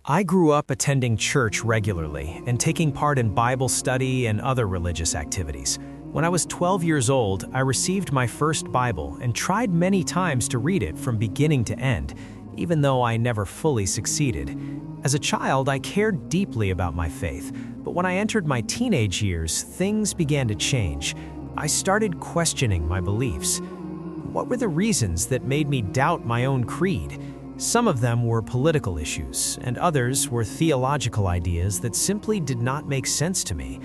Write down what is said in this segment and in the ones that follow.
I grew up attending church regularly and taking part in Bible study and other religious activities. When I was 12 years old, I received my first Bible and tried many times to read it from beginning to end, even though I never fully succeeded. As a child, I cared deeply about my faith, but when I entered my teenage years, things began to change. I started questioning my beliefs. What were the reasons that made me doubt my own creed? Some of them were political issues, and others were theological ideas that simply did not make sense to me.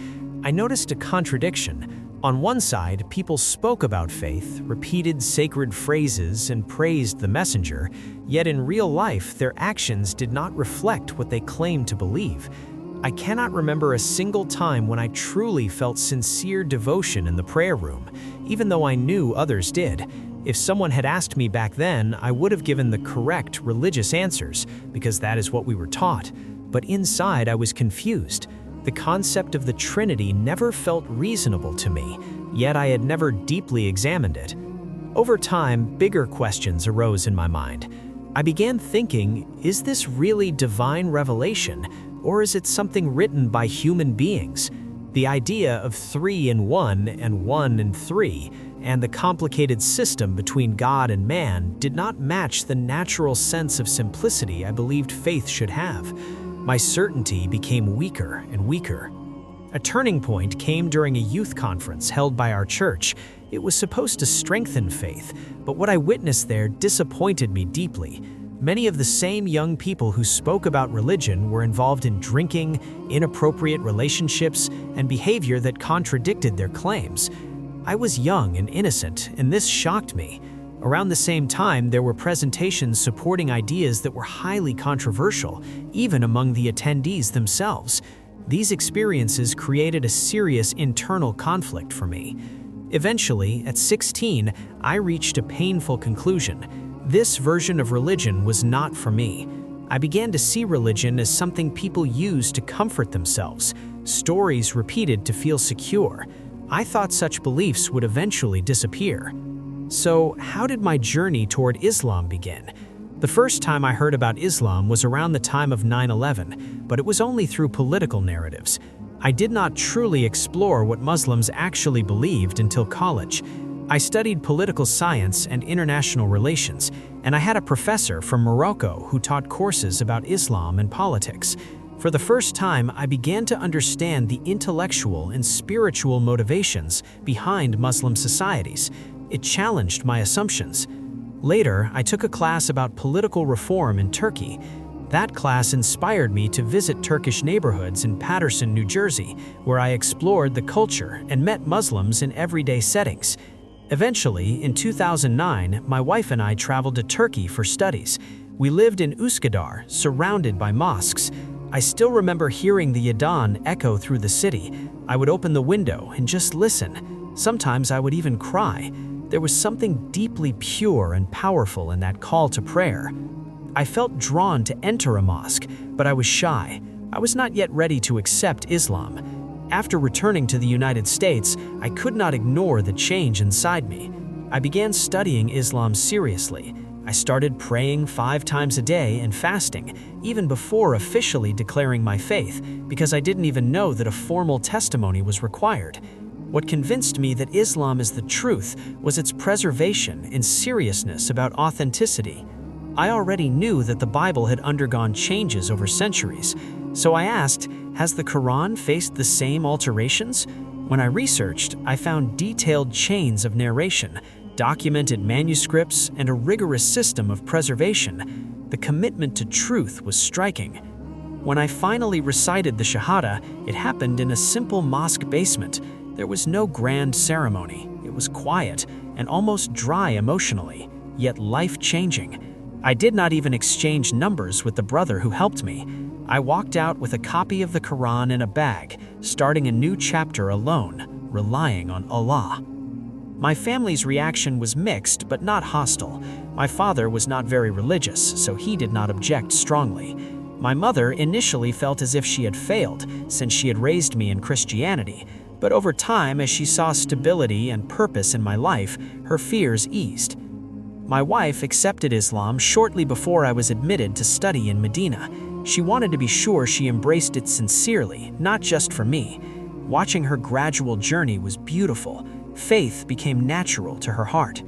I noticed a contradiction. On one side, people spoke about faith, repeated sacred phrases, and praised the messenger, yet in real life, their actions did not reflect what they claimed to believe. I cannot remember a single time when I truly felt sincere devotion in the prayer room, even though I knew others did. If someone had asked me back then, I would have given the correct religious answers, because that is what we were taught. But inside, I was confused. The concept of the Trinity never felt reasonable to me, yet I had never deeply examined it. Over time, bigger questions arose in my mind. I began thinking, is this really divine revelation, or is it something written by human beings? The idea of 3 in 1 and 1 in 3, and the complicated system between God and man did not match the natural sense of simplicity I believed faith should have. My certainty became weaker and weaker. A turning point came during a youth conference held by our church. It was supposed to strengthen faith, but what I witnessed there disappointed me deeply. Many of the same young people who spoke about religion were involved in drinking, inappropriate relationships, and behavior that contradicted their claims. I was young and innocent, and this shocked me. Around the same time, there were presentations supporting ideas that were highly controversial, even among the attendees themselves. These experiences created a serious internal conflict for me. Eventually, at 16, I reached a painful conclusion. This version of religion was not for me. I began to see religion as something people use to comfort themselves, stories repeated to feel secure. I thought such beliefs would eventually disappear. So, how did my journey toward Islam begin? The first time I heard about Islam was around the time of 9/11, but it was only through political narratives. I did not truly explore what Muslims actually believed until college. I studied political science and international relations, and I had a professor from Morocco who taught courses about Islam and politics. For the first time, I began to understand the intellectual and spiritual motivations behind Muslim societies. It challenged my assumptions. Later, I took a class about political reform in Turkey. That class inspired me to visit Turkish neighborhoods in Paterson, New Jersey, where I explored the culture and met Muslims in everyday settings. Eventually, in 2009, my wife and I traveled to Turkey for studies. We lived in Üsküdar, surrounded by mosques. I still remember hearing the Adhan echo through the city. I would open the window and just listen. Sometimes I would even cry. There was something deeply pure and powerful in that call to prayer. I felt drawn to enter a mosque, but I was shy. I was not yet ready to accept Islam. After returning to the United States, I could not ignore the change inside me. I began studying Islam seriously. I started praying 5 times a day and fasting, even before officially declaring my faith, because I didn't even know that a formal testimony was required. What convinced me that Islam is the truth was its preservation and seriousness about authenticity. I already knew that the Bible had undergone changes over centuries, so I asked, has the Quran faced the same alterations? When I researched, I found detailed chains of narration, documented manuscripts, and a rigorous system of preservation. The commitment to truth was striking. When I finally recited the Shahada, it happened in a simple mosque basement. There was no grand ceremony. It was quiet and almost dry emotionally, yet life-changing. I did not even exchange numbers with the brother who helped me. I walked out with a copy of the Quran in a bag, starting a new chapter alone, relying on Allah. My family's reaction was mixed but not hostile. My father was not very religious, so he did not object strongly. My mother initially felt as if she had failed, since she had raised me in Christianity. But over time, as she saw stability and purpose in my life, her fears eased. My wife accepted Islam shortly before I was admitted to study in Medina. She wanted to be sure she embraced it sincerely, not just for me. Watching her gradual journey was beautiful. Faith became natural to her heart.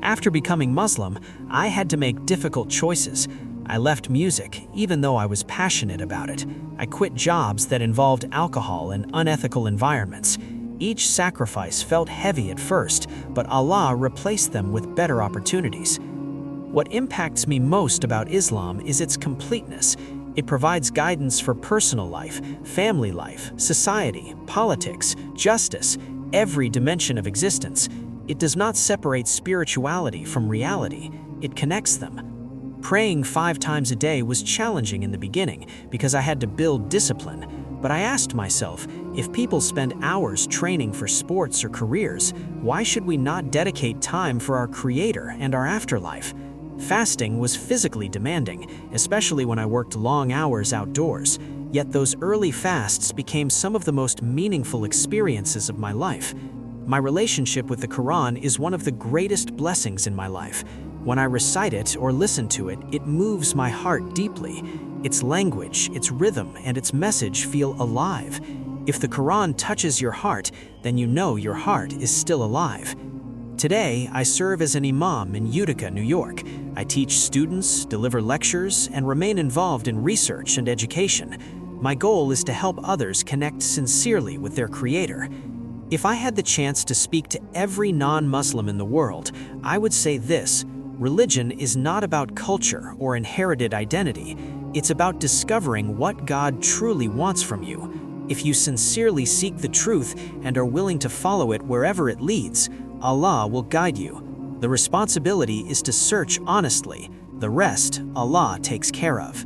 After becoming Muslim, I had to make difficult choices. I left music, even though I was passionate about it. I quit jobs that involved alcohol and unethical environments. Each sacrifice felt heavy at first, but Allah replaced them with better opportunities. What impacts me most about Islam is its completeness. It provides guidance for personal life, family life, society, politics, justice, every dimension of existence. It does not separate spirituality from reality. It connects them. Praying 5 times a day was challenging in the beginning because I had to build discipline. But I asked myself, if people spend hours training for sports or careers, why should we not dedicate time for our Creator and our afterlife? Fasting was physically demanding, especially when I worked long hours outdoors. Yet those early fasts became some of the most meaningful experiences of my life. My relationship with the Quran is one of the greatest blessings in my life. When I recite it or listen to it, it moves my heart deeply. Its language, its rhythm, and its message feel alive. If the Quran touches your heart, then you know your heart is still alive. Today, I serve as an imam in Utica, New York. I teach students, deliver lectures, and remain involved in research and education. My goal is to help others connect sincerely with their Creator. If I had the chance to speak to every non-Muslim in the world, I would say this: religion is not about culture or inherited identity. It's about discovering what God truly wants from you. If you sincerely seek the truth and are willing to follow it wherever it leads, Allah will guide you. The responsibility is to search honestly. The rest, Allah takes care of.